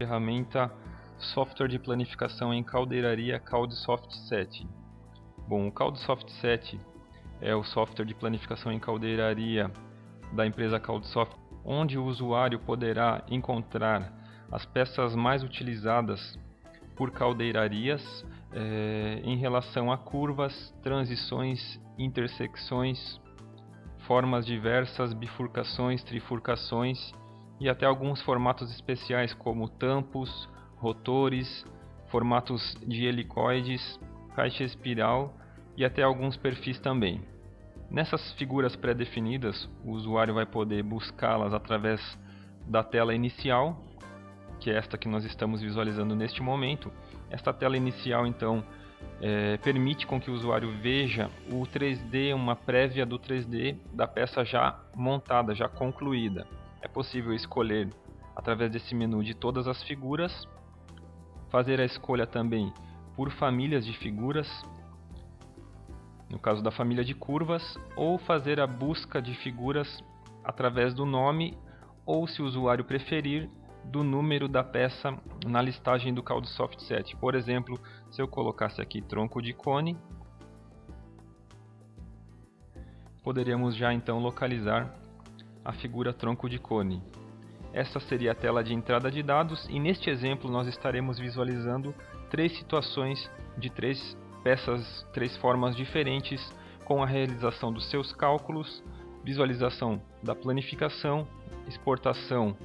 ferramenta Software de Planificação em Caldeiraria CAUDSoft 7. Bom, o CAUDSoft 7 é o software de planificação em caldeiraria da empresa CAUDSoft, onde o usuário poderá encontrar as peças mais utilizadas por caldeirarias em relação a curvas, transições, intersecções, formas diversas, bifurcações, trifurcações e até alguns formatos especiais como tampos, rotores, formatos de helicoides, caixa espiral e até alguns perfis também. Nessas figuras pré-definidas, o usuário vai poder buscá-las através da tela inicial, que é esta que nós estamos visualizando neste momento. Esta tela inicial, então, permite com que o usuário veja o 3D, uma prévia do 3D da peça já montada, já concluída. É possível escolher, através desse menu, de todas as figuras, fazer a escolha também por famílias de figuras, no caso da família de curvas, ou fazer a busca de figuras através do nome, ou, se o usuário preferir, do número da peça na listagem do CAUDSoft 7. Por exemplo, se eu colocasse aqui tronco de cone, poderíamos já então localizar a figura tronco de cone. Essa seria a tela de entrada de dados, e neste exemplo nós estaremos visualizando três situações de três peças, três formas diferentes, com a realização dos seus cálculos, visualização da planificação, exportação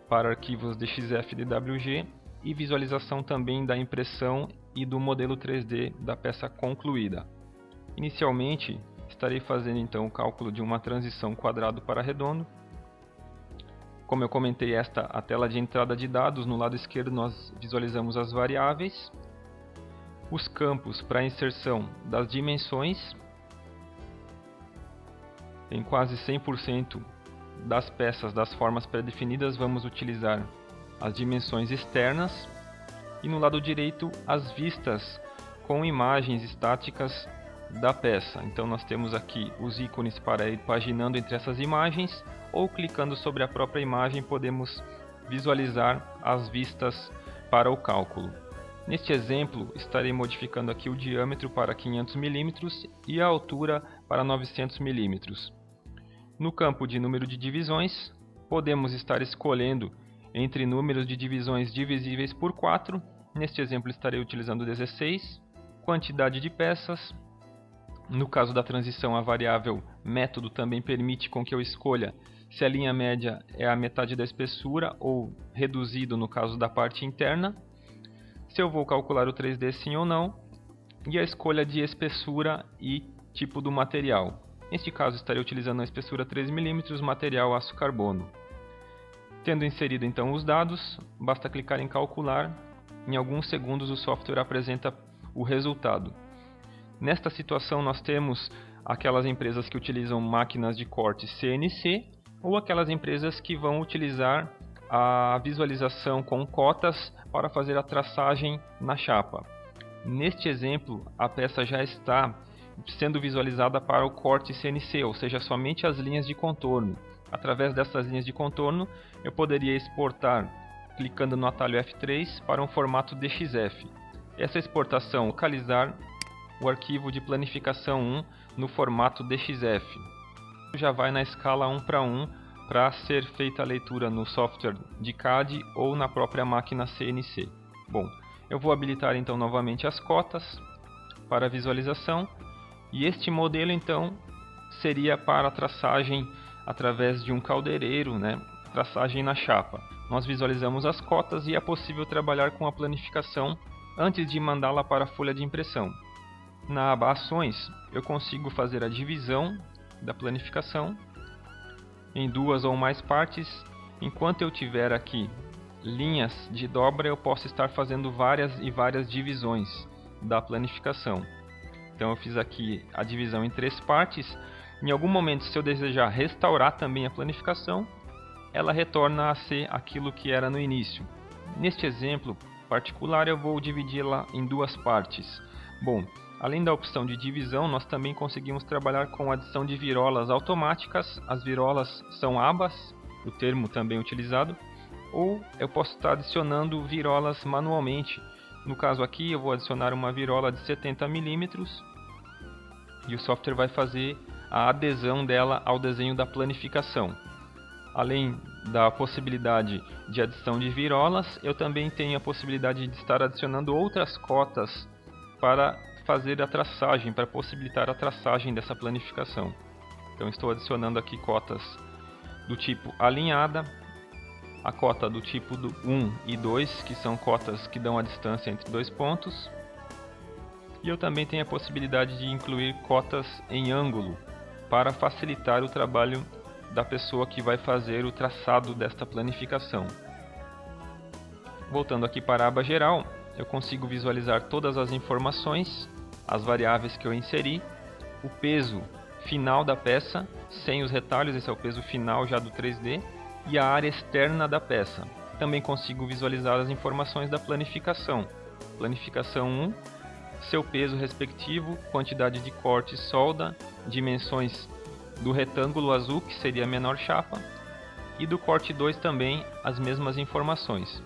para arquivos DXF e DWG e visualização também da impressão e do modelo 3D da peça concluída. Inicialmente, estarei fazendo então o cálculo de uma transição quadrado para redondo. Como eu comentei, esta a tela de entrada de dados. No lado esquerdo nós visualizamos as variáveis, os campos para inserção das dimensões. Em quase 100% das peças das formas pré-definidas vamos utilizar as dimensões externas, e no lado direito as vistas com imagens estáticas da peça. Então nós temos aqui os ícones para ir paginando entre essas imagens, ou clicando sobre a própria imagem podemos visualizar as vistas para o cálculo. Neste exemplo estarei modificando aqui o diâmetro para 500 mm e a altura para 900 mm. No campo de número de divisões, podemos estar escolhendo entre números de divisões divisíveis por 4, neste exemplo estarei utilizando 16, quantidade de peças. No caso da transição, a variável método também permite com que eu escolha se a linha média é a metade da espessura ou reduzido no caso da parte interna, se eu vou calcular o 3D sim ou não, e a escolha de espessura e tipo do material. Neste caso estarei utilizando a espessura 3 mm, material aço carbono. Tendo inserido então os dados, basta clicar em calcular. Em alguns segundos o software apresenta o resultado. Nesta situação nós temos aquelas empresas que utilizam máquinas de corte CNC, ou aquelas empresas que vão utilizar a visualização com cotas para fazer a traçagem na chapa. Neste exemplo, a peça já está sendo visualizada para o corte CNC, ou seja, somente as linhas de contorno. Através dessas linhas de contorno, eu poderia exportar, clicando no atalho F3, para um formato DXF. Essa exportação localizar o arquivo de planificação 1 no formato DXF. Já vai na escala 1:1 para ser feita a leitura no software de CAD ou na própria máquina CNC. Bom, eu vou habilitar então novamente as cotas para visualização, e este modelo então seria para a traçagem através de um caldeireiro, traçagem na chapa. Nós visualizamos as cotas e é possível trabalhar com a planificação antes de mandá-la para a folha de impressão. Na aba Ações, eu consigo fazer a divisão da planificação em duas ou mais partes. Enquanto eu tiver aqui linhas de dobra, eu posso estar fazendo várias e várias divisões da planificação. Então eu fiz aqui a divisão em 3 partes. Em algum momento, se eu desejar restaurar também a planificação, ela retorna a ser aquilo que era no início. Neste exemplo particular, eu vou dividi-la em 2 partes. Bom, além da opção de divisão, nós também conseguimos trabalhar com a adição de virolas automáticas. As virolas são abas, o termo também utilizado, ou eu posso estar adicionando virolas manualmente. No caso aqui eu vou adicionar uma virola de 70 mm e o software vai fazer a adesão dela ao desenho da planificação. Além da possibilidade de adição de virolas, eu também tenho a possibilidade de estar adicionando outras cotas para fazer a traçagem, para possibilitar a traçagem dessa planificação. Então estou adicionando aqui cotas do tipo alinhada, a cota do tipo 1 e 2, que são cotas que dão a distância entre dois pontos. E eu também tenho a possibilidade de incluir cotas em ângulo, para facilitar o trabalho da pessoa que vai fazer o traçado desta planificação. Voltando aqui para a aba geral, eu consigo visualizar todas as informações, as variáveis que eu inseri, o peso final da peça, sem os retalhos, esse é o peso final já do 3D, e a área externa da peça. Também consigo visualizar as informações da planificação. Planificação 1, seu peso respectivo, quantidade de corte e solda, dimensões do retângulo azul, que seria a menor chapa, e do corte 2 também as mesmas informações.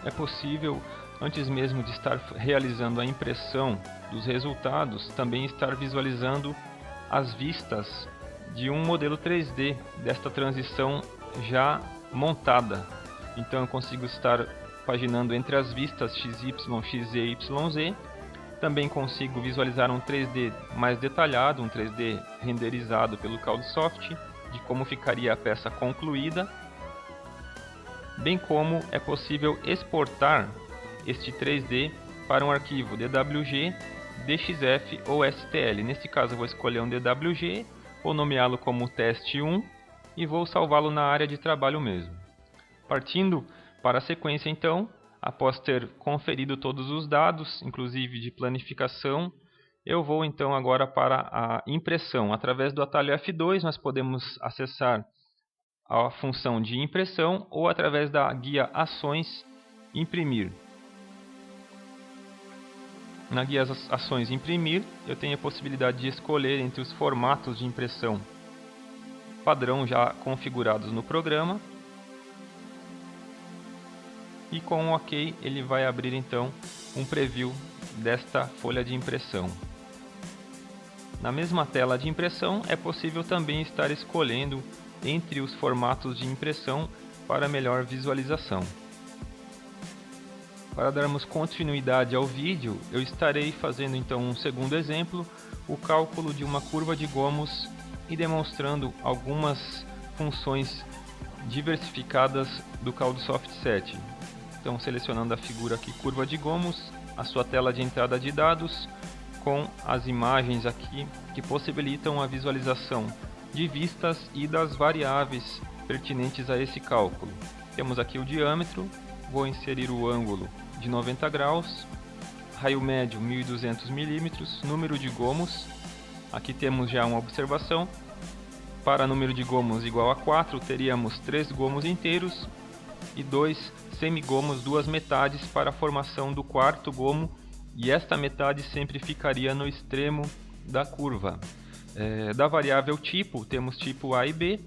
É possível, antes mesmo de estar realizando a impressão dos resultados, também estar visualizando as vistas de um modelo 3D desta transição já montada. Então eu consigo estar paginando entre as vistas XY, XZ e YZ. Também consigo visualizar um 3D mais detalhado, um 3D renderizado pelo CAUDSoft, de como ficaria a peça concluída, bem como é possível exportar este 3D para um arquivo DWG, DXF ou STL. Nesse caso eu vou escolher um DWG, vou nomeá-lo como teste 1 e vou salvá-lo na área de trabalho mesmo. Partindo para a sequência então, após ter conferido todos os dados, inclusive de planificação, eu vou então agora para a impressão. Através do atalho F2 nós podemos acessar a função de impressão ou através da guia Ações Imprimir. Na guia Ações Imprimir eu tenho a possibilidade de escolher entre os formatos de impressão padrão já configurados no programa. E com o OK ele vai abrir então um preview desta folha de impressão. Na mesma tela de impressão é possível também estar escolhendo entre os formatos de impressão para melhor visualização. Para darmos continuidade ao vídeo, eu estarei fazendo então um segundo exemplo, o cálculo de uma curva de gomos e demonstrando algumas funções diversificadas do CAUDSoft 7. Então, selecionando a figura aqui, curva de gomos, a sua tela de entrada de dados, com as imagens aqui que possibilitam a visualização de vistas e das variáveis pertinentes a esse cálculo. Temos aqui o diâmetro, vou inserir o ângulo de 90 graus, raio médio 1200 mm, número de gomos, aqui temos já uma observação, para número de gomos igual a 4, teríamos 3 gomos inteiros e 2 semigomos, 2 metades para a formação do quarto gomo, e esta metade sempre ficaria no extremo da curva. Da variável tipo, temos tipo A e B.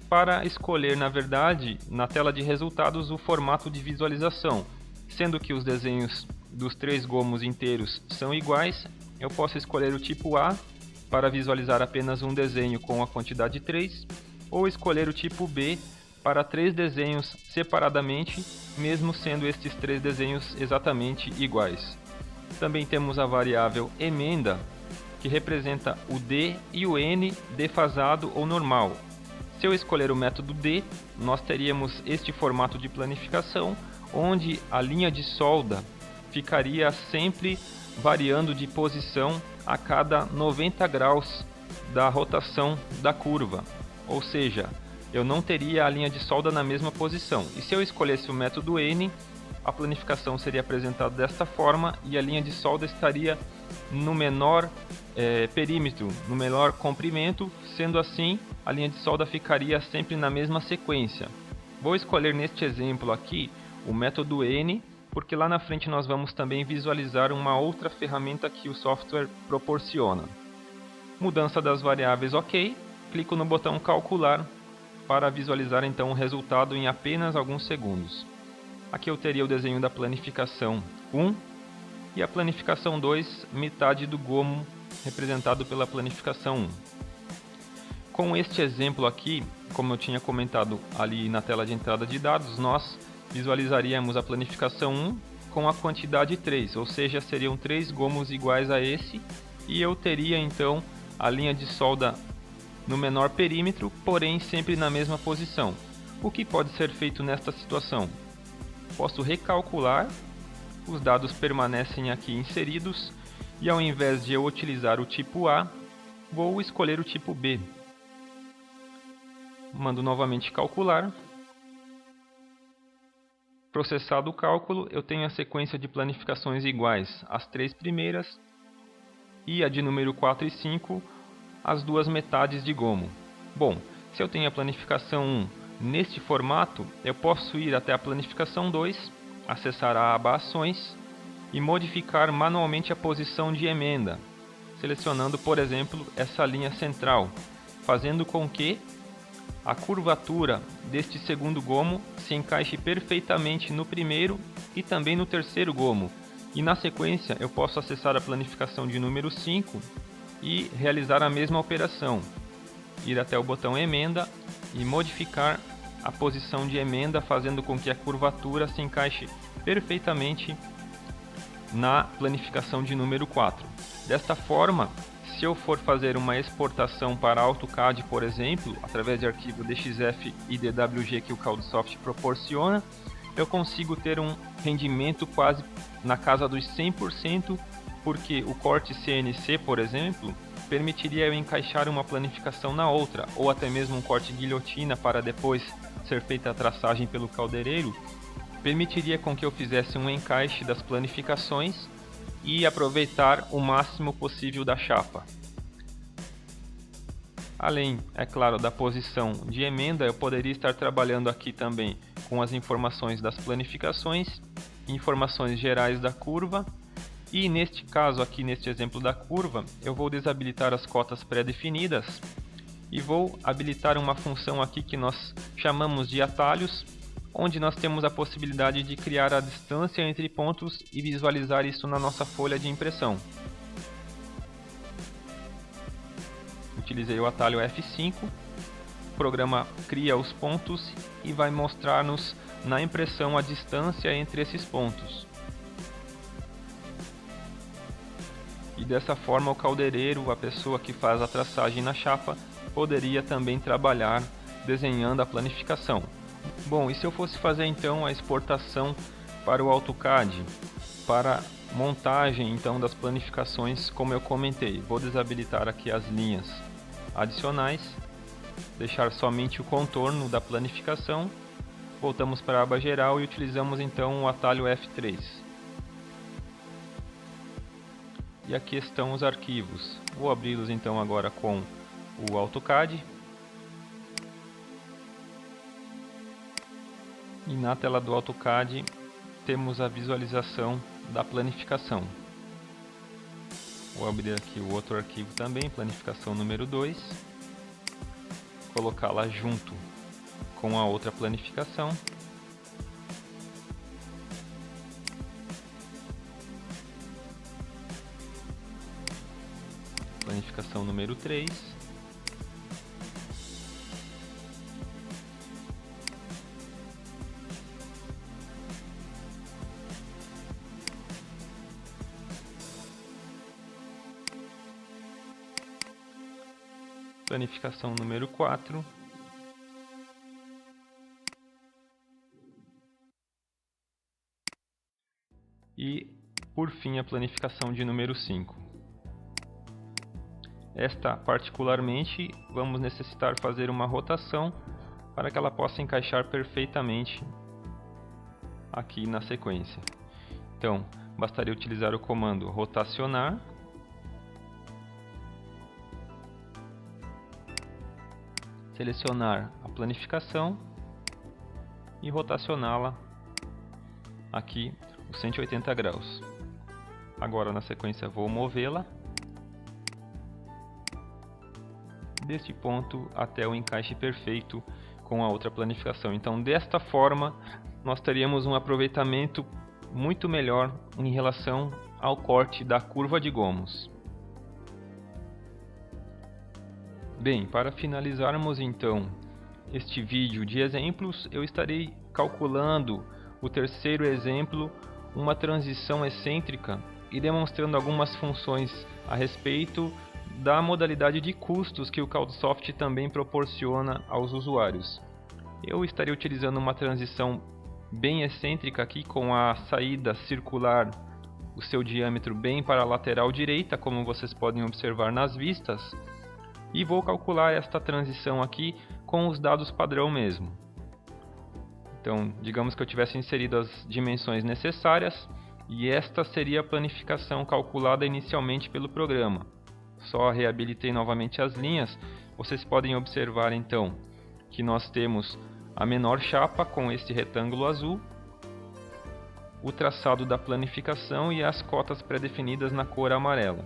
Para escolher, na verdade, na tela de resultados, o formato de visualização, sendo que os desenhos dos 3 gomos inteiros são iguais, eu posso escolher o tipo A para visualizar apenas um desenho com a quantidade 3, ou escolher o tipo B para 3 desenhos separadamente, mesmo sendo estes 3 desenhos exatamente iguais. Também temos a variável emenda, que representa o D e o N defasado ou normal. Se eu escolher o método D, nós teríamos este formato de planificação, onde a linha de solda ficaria sempre variando de posição a cada 90 graus da rotação da curva, ou seja, eu não teria a linha de solda na mesma posição. E se eu escolhesse o método N, a planificação seria apresentada desta forma e a linha de solda estaria no menor perímetro, no menor comprimento, sendo assim a linha de solda ficaria sempre na mesma sequência. Vou escolher neste exemplo aqui o método N, porque lá na frente nós vamos também visualizar uma outra ferramenta que o software proporciona. Mudança das variáveis OK, clico no botão calcular para visualizar então o resultado em apenas alguns segundos. Aqui eu teria o desenho da planificação 1 e a planificação 2, metade do gomo representado pela planificação 1. Com este exemplo aqui, como eu tinha comentado ali na tela de entrada de dados, nós visualizaríamos a planificação 1 com a quantidade 3, ou seja, seriam 3 gomos iguais a esse, e eu teria então a linha de solda no menor perímetro, porém sempre na mesma posição. O que pode ser feito nesta situação? Posso recalcular, os dados permanecem aqui inseridos, e ao invés de eu utilizar o tipo A, vou escolher o tipo B. Mando novamente calcular. Processado o cálculo, eu tenho a sequência de planificações iguais, as 3 primeiras, e a de número 4 e 5, as 2 metades de gomo. Bom, se eu tenho a planificação 1 neste formato, eu posso ir até a planificação 2, acessar a aba Ações e modificar manualmente a posição de emenda, selecionando, por exemplo, essa linha central, fazendo com que a curvatura deste segundo gomo se encaixe perfeitamente no primeiro e também no terceiro gomo. E na sequência eu posso acessar a planificação de número 5 e realizar a mesma operação. Ir até o botão emenda e modificar a posição de emenda, fazendo com que a curvatura se encaixe perfeitamente na planificação de número 4. Desta forma, se eu for fazer uma exportação para AutoCAD, por exemplo, através de arquivo DXF e DWG que o CADSoft proporciona, eu consigo ter um rendimento quase na casa dos 100%, porque o corte CNC, por exemplo, permitiria eu encaixar uma planificação na outra, ou até mesmo um corte guilhotina para depois ser feita a traçagem pelo caldeireiro, permitiria com que eu fizesse um encaixe das planificações e aproveitar o máximo possível da chapa. Além, é claro, da posição de emenda, eu poderia estar trabalhando aqui também com as informações das planificações, informações gerais da curva, e neste caso aqui, neste exemplo da curva, eu vou desabilitar as cotas pré-definidas e vou habilitar uma função aqui que nós chamamos de atalhos, onde nós temos a possibilidade de criar a distância entre pontos e visualizar isso na nossa folha de impressão. Utilizei o atalho F5, o programa cria os pontos e vai mostrar-nos na impressão a distância entre esses pontos. E dessa forma o caldeireiro, a pessoa que faz a traçagem na chapa, poderia também trabalhar desenhando a planificação. Bom, e se eu fosse fazer então a exportação para o AutoCAD, para montagem então das planificações, como eu comentei, vou desabilitar aqui as linhas adicionais, deixar somente o contorno da planificação, voltamos para a aba geral e utilizamos então o atalho F3. E aqui estão os arquivos, vou abri-los então agora com o AutoCAD. E na tela do AutoCAD temos a visualização da planificação. Vou abrir aqui o outro arquivo também, planificação número 2. Colocá-la junto com a outra planificação. Planificação número 3. Planificação número 4. E, por fim, a planificação de número 5. Esta, particularmente, vamos necessitar fazer uma rotação para que ela possa encaixar perfeitamente aqui na sequência. Então, bastaria utilizar o comando rotacionar. Selecionar a planificação e rotacioná-la aqui os 180 graus. Agora na sequência vou movê-la deste ponto até o encaixe perfeito com a outra planificação. Então, desta forma, nós teríamos um aproveitamento muito melhor em relação ao corte da curva de gomos. Bem, para finalizarmos então este vídeo de exemplos, eu estarei calculando o terceiro exemplo, uma transição excêntrica, e demonstrando algumas funções a respeito da modalidade de custos que o CALDSOFT também proporciona aos usuários. Eu estarei utilizando uma transição bem excêntrica aqui, com a saída circular, o seu diâmetro bem para a lateral direita, como vocês podem observar nas vistas, e vou calcular esta transição aqui com os dados padrão mesmo. Então, digamos que eu tivesse inserido as dimensões necessárias, e esta seria a planificação calculada inicialmente pelo programa. Só reabilitei novamente as linhas. Vocês podem observar então que nós temos a menor chapa com este retângulo azul, o traçado da planificação e as cotas pré-definidas na cor amarela.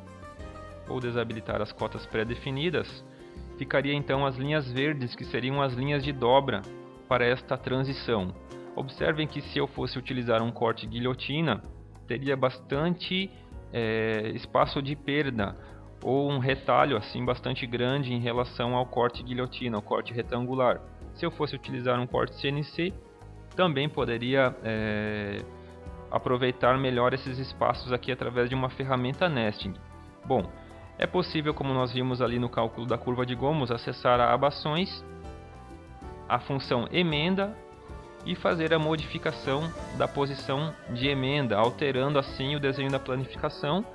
Vou desabilitar as cotas pré-definidas. Ficaria então as linhas verdes, que seriam as linhas de dobra para esta transição. Observem que se eu fosse utilizar um corte guilhotina, teria bastante espaço de perda, ou um retalho assim bastante grande em relação ao corte guilhotina, ao corte retangular. Se eu fosse utilizar um corte CNC, também poderia aproveitar melhor esses espaços aqui através de uma ferramenta nesting. Bom, é possível, como nós vimos ali no cálculo da curva de gomos, acessar a abações, a função emenda, e fazer a modificação da posição de emenda, alterando assim o desenho da planificação,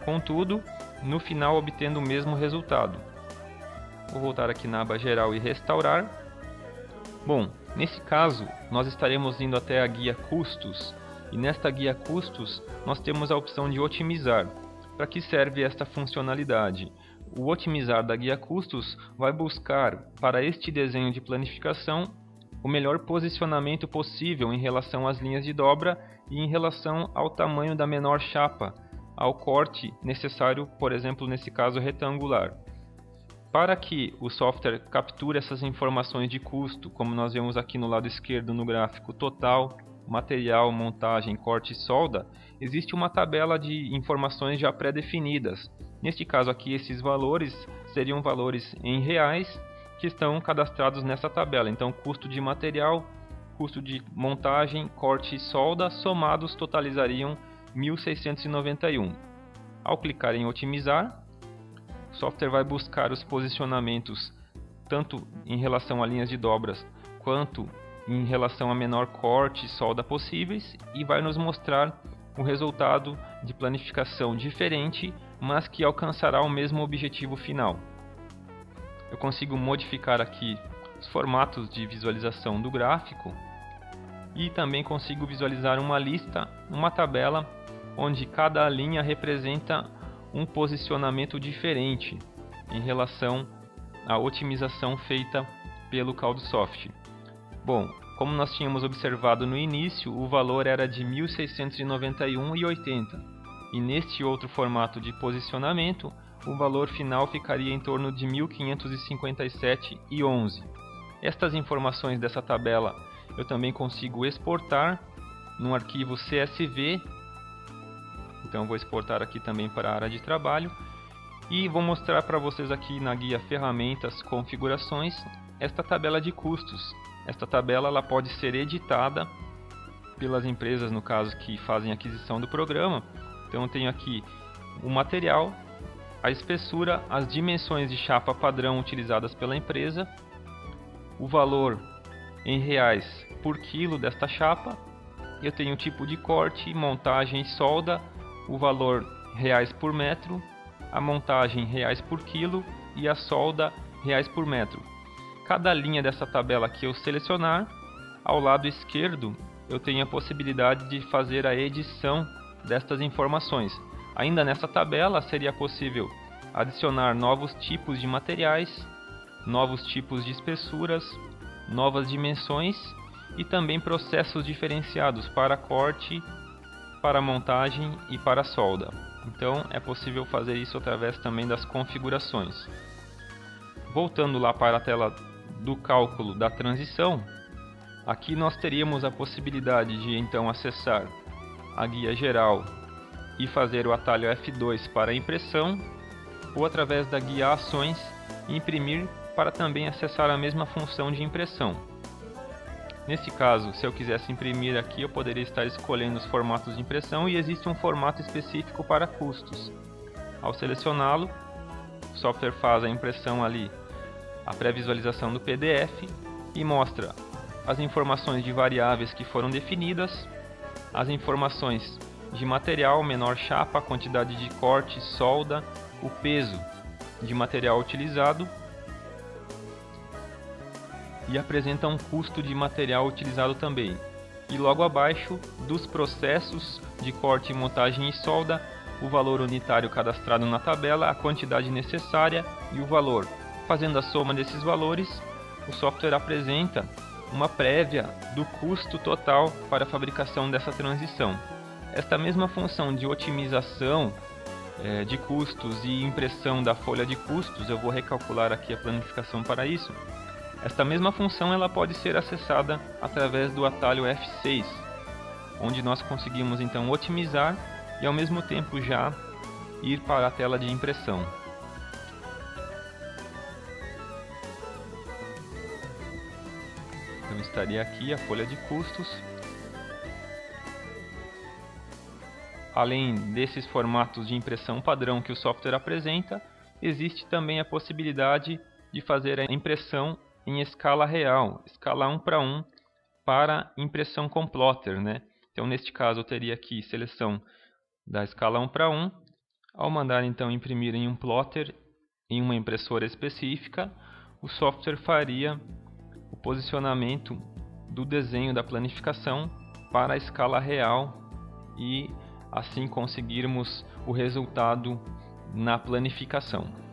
contudo, no final obtendo o mesmo resultado. Vou voltar aqui na aba geral e restaurar. Bom, nesse caso, nós estaremos indo até a guia custos, e nesta guia custos nós temos a opção de otimizar. Para que serve esta funcionalidade? O otimizar da guia custos vai buscar para este desenho de planificação o melhor posicionamento possível em relação às linhas de dobra e em relação ao tamanho da menor chapa, ao corte necessário, por exemplo, nesse caso retangular. Para que o software capture essas informações de custo, como nós vemos aqui no lado esquerdo no gráfico total, material, montagem, corte e solda, existe uma tabela de informações já pré-definidas. Neste caso aqui, esses valores seriam valores em reais, que estão cadastrados nessa tabela. Então, custo de material, custo de montagem, corte e solda, somados totalizariam 1.691. Ao clicar em otimizar, o software vai buscar os posicionamentos tanto em relação a linhas de dobras quanto em relação a menor corte e solda possíveis, e vai nos mostrar um resultado de planificação diferente, mas que alcançará o mesmo objetivo final. Eu consigo modificar aqui os formatos de visualização do gráfico, e também consigo visualizar uma lista, uma tabela, onde cada linha representa um posicionamento diferente em relação à otimização feita pelo CALDSOFT. Bom, como nós tínhamos observado no início, o valor era de 1.691,80, e neste outro formato de posicionamento, o valor final ficaria em torno de 1.557,11. Estas informações dessa tabela eu também consigo exportar num arquivo CSV. Então vou exportar aqui também para a área de trabalho, e vou mostrar para vocês aqui na guia Ferramentas, Configurações, esta tabela de custos. Esta tabela ela pode ser editada pelas empresas, no caso, que fazem aquisição do programa. Então eu tenho aqui o material, a espessura, as dimensões de chapa padrão utilizadas pela empresa, o valor em reais por quilo desta chapa. Eu tenho o tipo de corte, montagem e solda, o valor reais por metro, a montagem reais por quilo e a solda reais por metro. Cada linha dessa tabela que eu selecionar, ao lado esquerdo eu tenho a possibilidade de fazer a edição destas informações. Ainda nessa tabela seria possível adicionar novos tipos de materiais, novos tipos de espessuras, novas dimensões e também processos diferenciados para corte, para montagem e para solda. Então é possível fazer isso através também das configurações. Voltando lá para a tela do cálculo da transição, aqui nós teríamos a possibilidade de então acessar a guia geral e fazer o atalho F2 para impressão, ou através da guia ações imprimir para também acessar a mesma função de impressão. Nesse caso, se eu quisesse imprimir aqui, eu poderia estar escolhendo os formatos de impressão e existe um formato específico para custos. Ao selecioná-lo, o software faz a impressão ali, a pré-visualização do PDF e mostra as informações de variáveis que foram definidas, as informações de material, menor chapa, quantidade de corte, solda, o peso de material utilizado e apresenta um custo de material utilizado também. E logo abaixo, dos processos de corte, montagem e solda, o valor unitário cadastrado na tabela, a quantidade necessária e o valor. Fazendo a soma desses valores, o software apresenta uma prévia do custo total para a fabricação dessa transição. Esta mesma função de otimização de custos e impressão da folha de custos, eu vou recalcular aqui a planificação para isso. Esta mesma função ela pode ser acessada através do atalho F6, onde nós conseguimos então otimizar e ao mesmo tempo já ir para a tela de impressão. Então estaria aqui a folha de custos. Além desses formatos de impressão padrão que o software apresenta, existe também a possibilidade de fazer a impressão em escala real, escala 1:1, para impressão com plotter, né? Então, neste caso, eu teria aqui seleção da escala 1:1. Ao mandar então imprimir em um plotter, em uma impressora específica, o software faria o posicionamento do desenho da planificação para a escala real e assim conseguirmos o resultado na planificação.